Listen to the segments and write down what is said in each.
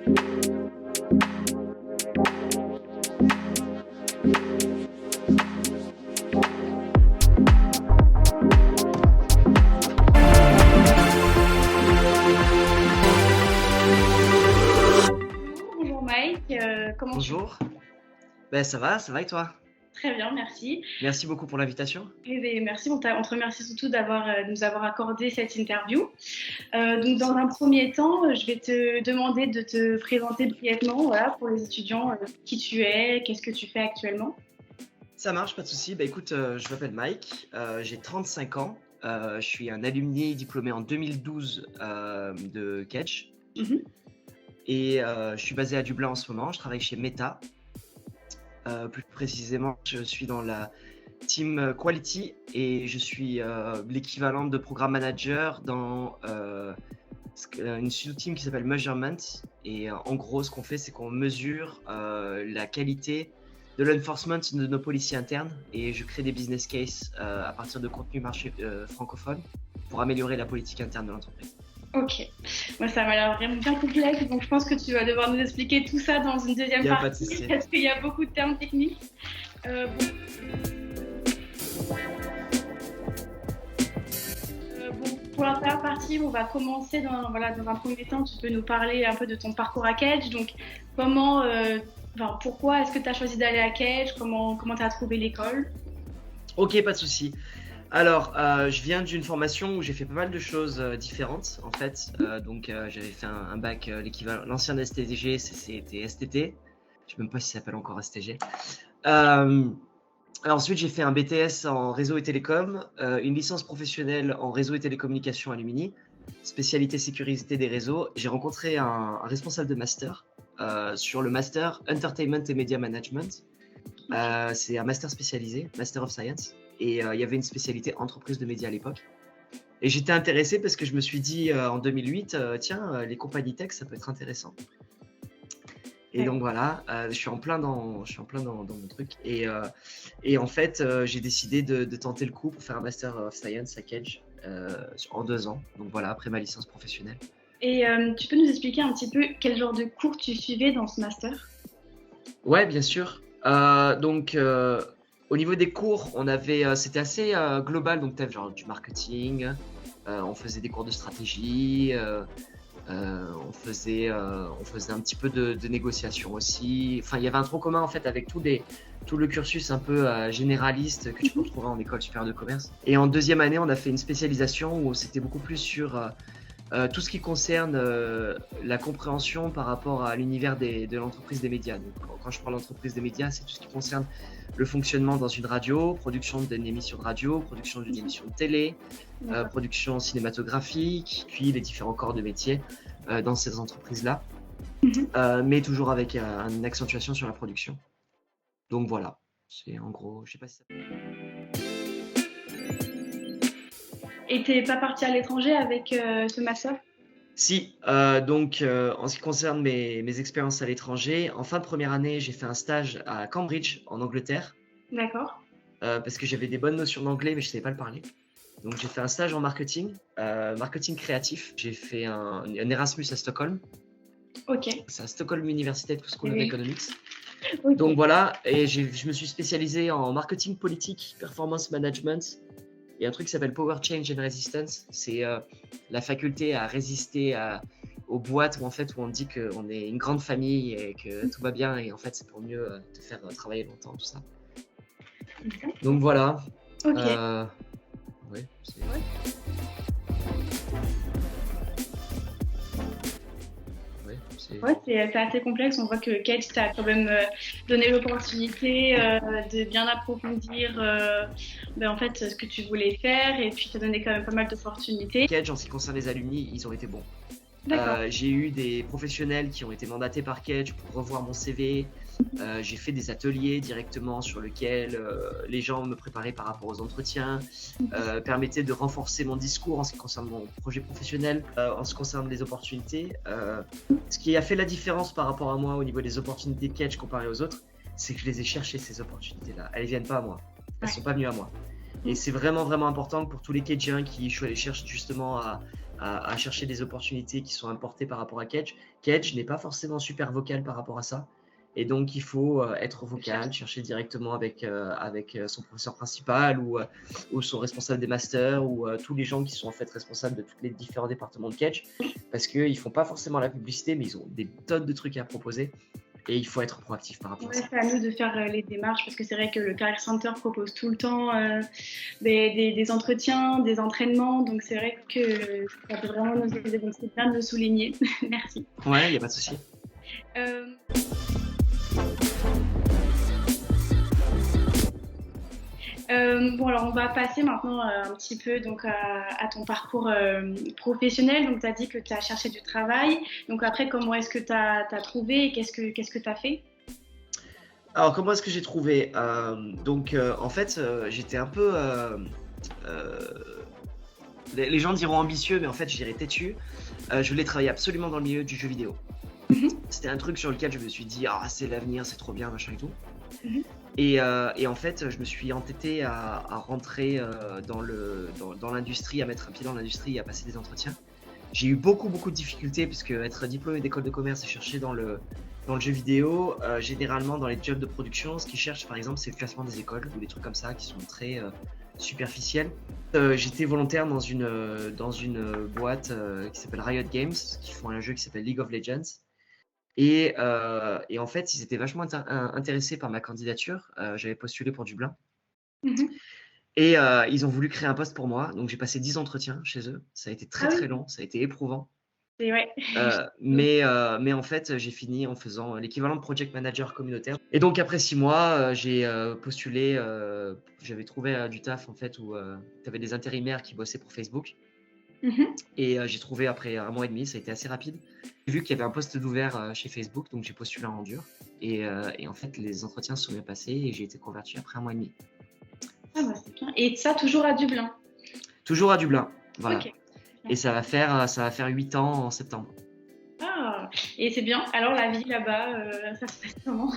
Bonjour Mike, comment tu vas? Bonjour, ça va et toi? Très bien, merci. Merci beaucoup pour l'invitation. Et beh, merci, on te remercie surtout de nous avoir accordé cette interview. Donc dans Si. un premier temps, je vais te demander de te présenter brièvement, voilà, pour les étudiants, qui tu es, qu'est-ce que tu fais actuellement? Ça marche, pas de souci. Écoute, je m'appelle Mike, j'ai 35 ans, je suis un alumni diplômé en 2012 de Kedge Mmh. et je suis basé à Dublin en ce moment. Je travaille chez Meta. Plus précisément, je suis dans la team Quality et je suis l'équivalent de programme manager dans une sous-team qui s'appelle Measurement. Et en gros, ce qu'on fait, c'est qu'on mesure la qualité de l'enforcement de nos policiers internes et je crée des business cases à partir de contenu marché francophone pour améliorer la politique interne de l'entreprise. OK. Moi, ça m'a l'air vraiment bien complexe, donc je pense que tu vas devoir nous expliquer tout ça dans une Il deuxième n'y a pas de partie souci. parce qu'il y a beaucoup de termes techniques. Bon, pour la première partie, on va commencer dans un premier temps, tu peux nous parler un peu de ton parcours à Kedge. Donc, pourquoi est-ce que tu as choisi d'aller à Kedge? Comment tu as trouvé l'école? Ok, pas de souci. Alors, je viens d'une formation où j'ai fait pas mal de choses différentes, en fait. J'avais fait un bac, l'équivalent, l'ancien STG, c'était STT. Je sais même pas si ça s'appelle encore STG. Ensuite, j'ai fait un BTS en réseau et télécom, une licence professionnelle en réseau et télécommunications à Lumini, spécialité sécurité des réseaux. J'ai rencontré un responsable de master sur le master Entertainment et Media Management. C'est un master spécialisé, Master of Science. Et il y avait une spécialité entreprise de médias à l'époque. Et j'étais intéressé parce que je me suis dit en 2008, les compagnies tech, ça peut être intéressant. Et donc voilà, je suis en plein dans mon truc. Et en fait, j'ai décidé de tenter le coup pour faire un Master of Science à Kedge en 2 ans. Donc voilà, après ma licence professionnelle. Et tu peux nous expliquer un petit peu quel genre de cours tu suivais dans ce master? Ouais, bien sûr. Au niveau des cours, c'était assez global. Donc, tu as genre du marketing, on faisait des cours de stratégie, on faisait un petit peu de négociation aussi. Enfin, il y avait un tronc commun en fait avec tout le cursus un peu généraliste que tu peux retrouver en école supérieure de commerce. Et en deuxième année, on a fait une spécialisation où c'était beaucoup plus sur tout ce qui concerne la compréhension par rapport à l'univers de l'entreprise des médias. Donc, quand je parle d'entreprise des médias, c'est tout ce qui concerne le fonctionnement dans une radio, production d'une émission de radio, production d'une émission de télé, production cinématographique, puis les différents corps de métier dans ces entreprises-là, mais toujours avec une accentuation sur la production. Donc voilà, c'est en gros, je sais pas si ça... Et t'es pas parti à l'étranger avec ce master? Si, en ce qui concerne mes expériences à l'étranger, en fin de première année, j'ai fait un stage à Cambridge, en Angleterre, D'accord. parce que j'avais des bonnes notions d'anglais, mais je ne savais pas le parler. Donc, j'ai fait un stage en marketing, marketing créatif. J'ai fait un Erasmus à Stockholm. Ok. C'est à Stockholm University School of Oui. Economics. Ok. Donc voilà, et je me suis spécialisé en marketing politique, performance management. Il y a un truc qui s'appelle Power Change and Resistance. C'est la faculté à résister aux boîtes où on dit qu'on est une grande famille et que tout va bien. Et en fait, c'est pour mieux te faire travailler longtemps, tout ça. Donc voilà. Ok. Ouais, c'est... Ouais, c'est assez complexe. On voit que Kedge t'a quand même donné l'opportunité de bien approfondir en fait, ce que tu voulais faire et puis t'as donné quand même pas mal d'opportunités. Kedge, en ce qui concerne les alumni, ils ont été bons. J'ai eu des professionnels qui ont été mandatés par Kedge pour revoir mon CV. J'ai fait des ateliers directement sur lesquels les gens me préparaient par rapport aux entretiens, permettaient de renforcer mon discours en ce qui concerne mon projet professionnel, en ce qui concerne les opportunités. Ce qui a fait la différence par rapport à moi au niveau des opportunités de Kedge comparé aux autres, c'est que je les ai cherchées, ces opportunités-là. Elles ne viennent pas à moi. Elles ne sont pas venues à moi. Et c'est vraiment, vraiment important pour tous les Kedgiens qui cherchent justement à à chercher des opportunités qui sont importées par rapport à Kedge. Kedge n'est pas forcément super vocal par rapport à ça. Et donc, il faut être vocal, chercher directement avec son professeur principal ou son responsable des masters ou tous les gens qui sont en fait responsables de tous les différents départements de Kedge, parce qu'ils ne font pas forcément la publicité, mais ils ont des tonnes de trucs à proposer. Et il faut être proactif par rapport à ça. C'est à nous de faire les démarches parce que c'est vrai que le Career Center propose tout le temps des entretiens, des entraînements. Donc c'est vrai que ça peut vraiment nous aider. Donc c'est bien de le souligner. Merci. Ouais, il n'y a pas de souci. Bon, alors on va passer maintenant un petit peu donc, à ton parcours professionnel. Donc, tu as dit que tu as cherché du travail. Donc, après, comment est-ce que tu as trouvé et qu'est-ce que tu as fait? Alors, comment est-ce que j'ai trouvé en fait, j'étais un peu... les gens diront ambitieux, mais en fait, je dirais têtu. Je voulais travailler absolument dans le milieu du jeu vidéo. C'était un truc sur lequel je me suis dit, ah, c'est l'avenir, c'est trop bien, machin et tout. Et en fait, je me suis entêté à rentrer dans l'industrie, à mettre un pied dans l'industrie et à passer des entretiens. J'ai eu beaucoup de difficultés parce que être diplômé d'école de commerce et chercher dans le jeu vidéo, généralement dans les jobs de production, ce qu'ils cherchent par exemple, c'est le classement des écoles ou des trucs comme ça qui sont très superficiels. J'étais volontaire dans une boîte qui s'appelle Riot Games, qui font un jeu qui s'appelle League of Legends. Et en fait, ils étaient vachement intéressés par ma candidature. J'avais postulé pour Dublin. Et ils ont voulu créer un poste pour moi. Donc, j'ai passé 10 entretiens chez eux. Ça a été très long. Ça a été éprouvant. Ouais. Mais en fait, j'ai fini en faisant l'équivalent de project manager communautaire. Et donc, après 6 mois, j'ai postulé. J'avais trouvé du taf, en fait, où tu avais des intérimaires qui bossaient pour Facebook. Et j'ai trouvé après 1 mois et demi, ça a été assez rapide. J'ai vu qu'il y avait un poste d'ouvert chez Facebook, donc j'ai postulé en dur. Et en fait, les entretiens se sont bien passés et j'ai été converti après 1 mois et demi. Ah bah c'est bien. Et ça, toujours à Dublin? Toujours à Dublin, voilà. Okay. Et ça va faire 8 ans en septembre. Ah, et c'est bien. Alors la vie là-bas, ça se passe comment?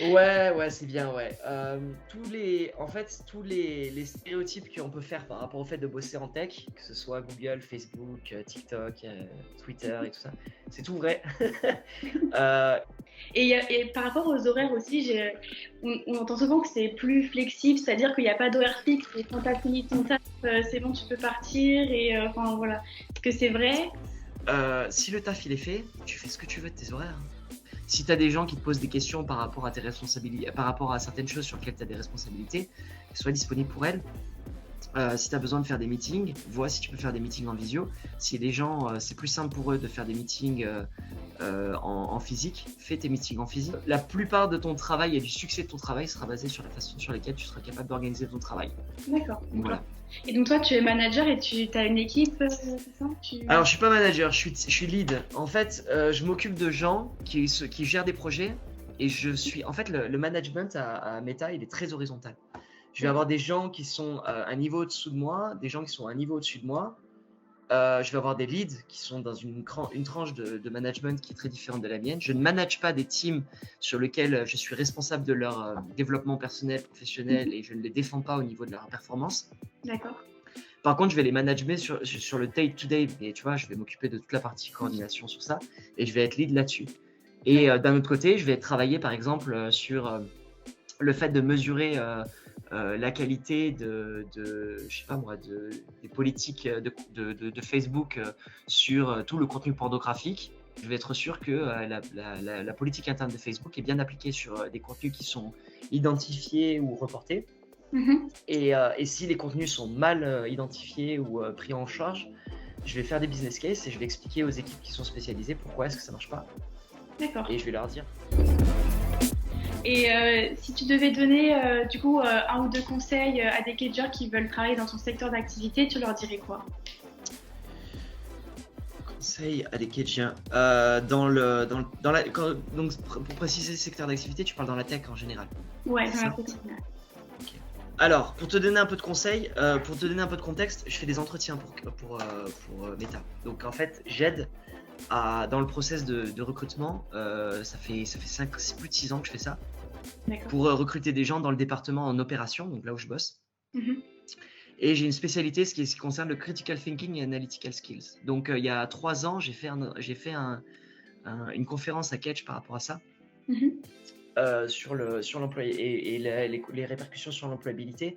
Ouais, c'est bien, ouais. Tous les stéréotypes qu'on peut faire par rapport au fait de bosser en tech, que ce soit Google, Facebook, TikTok, Twitter et tout ça, c'est tout vrai. Et par rapport aux horaires aussi, on entend souvent que c'est plus flexible, c'est-à-dire qu'il n'y a pas d'horaire fixe. Et quand tu as fini ton taf, c'est bon, tu peux partir. Et enfin voilà. Est-ce que c'est vrai? Si le taf il est fait, tu fais ce que tu veux de tes horaires. Si tu as des gens qui te posent des questions par rapport à tes responsabilités, par rapport à certaines choses sur lesquelles tu as des responsabilités, sois disponible pour elles. Si tu as besoin de faire des meetings, vois si tu peux faire des meetings en visio. Si les gens, c'est plus simple pour eux de faire des meetings en physique, fais tes meetings en physique. La plupart de ton travail et du succès de ton travail sera basé sur la façon sur laquelle tu seras capable d'organiser ton travail. D'accord. Voilà. Et donc toi, tu es manager et tu as une équipe, c'est ça? Alors, je suis pas manager, je suis lead. En fait, je m'occupe de gens qui gèrent des projets et je suis... En fait, le management à Meta, il est très horizontal. Je vais avoir des gens qui sont un niveau au-dessous de moi, des gens qui sont un niveau au-dessus de moi. Je vais avoir des leads qui sont dans une tranche de management qui est très différente de la mienne. Je ne manage pas des teams sur lesquels je suis responsable de leur développement personnel, professionnel, et je ne les défends pas au niveau de leur performance. D'accord. Par contre, je vais les manager sur le day-to-day, et tu vois, je vais m'occuper de toute la partie coordination sur ça, et je vais être lead là-dessus. Et d'un autre côté, je vais travailler par exemple sur le fait de mesurer la qualité des politiques de Facebook sur tout le contenu pornographique. Je vais être sûr que la politique interne de Facebook est bien appliquée sur des contenus qui sont identifiés ou reportés. Et si les contenus sont mal identifiés ou pris en charge, je vais faire des business cases et je vais expliquer aux équipes qui sont spécialisées pourquoi est-ce que ça marche pas. D'accord. Et je vais leur dire. Et si tu devais donner du coup 1 ou 2 conseils à des Kedgers qui veulent travailler dans ton secteur d'activité, tu leur dirais quoi? Conseils à des Kedgiens donc pour préciser le secteur d'activité, tu parles dans la tech en général? Ouais, dans la tech. Okay. Alors, pour te donner un peu de conseils, pour te donner un peu de contexte, je fais des entretiens pour Meta. Donc en fait, j'aide dans le process de recrutement. Ça fait plus de 6 ans que je fais ça. Pour recruter des gens dans le département en opération, donc là où je bosse. Et j'ai une spécialité ce qui concerne le critical thinking et analytical skills. Donc, il y a 3 ans, j'ai fait une conférence à Kedge par rapport à ça, sur l'emploi et les répercussions sur l'employabilité.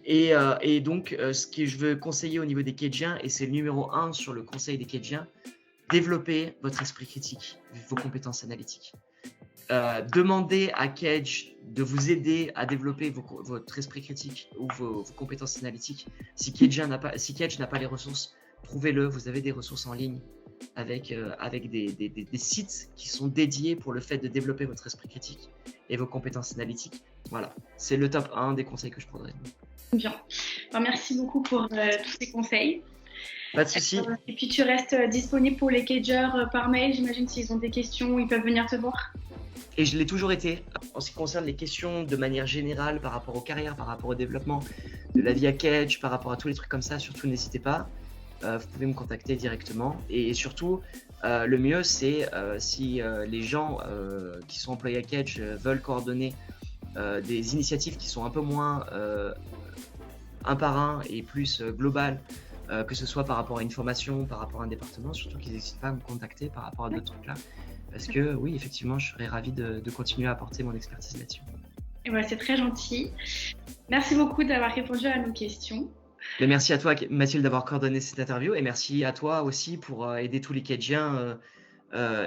Et donc, ce que je veux conseiller au niveau des Kedgiens, et c'est le numéro 1 sur le conseil des Kedgiens, développez votre esprit critique, vos compétences analytiques. Demandez à Kedge de vous aider à développer votre esprit critique ou vos compétences analytiques. Si Kedge n'a pas les ressources, trouvez-le. Vous avez des ressources en ligne avec des sites qui sont dédiés pour le fait de développer votre esprit critique et vos compétences analytiques. Voilà, c'est le top 1 des conseils que je prendrais. Bien. Alors, merci beaucoup pour tous ces conseils. Pas de souci. Et puis tu restes disponible pour les Kedgers par mail. J'imagine s'ils ont des questions, ils peuvent venir te voir. Et je l'ai toujours été. En ce qui concerne les questions de manière générale par rapport aux carrières, par rapport au développement de la vie à Kedge, par rapport à tous les trucs comme ça, surtout n'hésitez pas. Vous pouvez me contacter directement. Et surtout, le mieux, c'est si les gens qui sont employés à Kedge veulent coordonner des initiatives qui sont un peu moins un par un et plus globales, que ce soit par rapport à une formation, par rapport à un département, surtout qu'ils n'hésitent pas à me contacter par rapport à d'autres trucs là. Parce que oui, effectivement, je serais ravi de continuer à apporter mon expertise là-dessus. Et voilà, c'est très gentil. Merci beaucoup d'avoir répondu à nos questions. Mais merci à toi, Mathilde, d'avoir coordonné cette interview, et merci à toi aussi pour aider tous les Kedgiens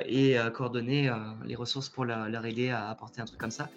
et coordonner les ressources pour leur aider à apporter un truc comme ça.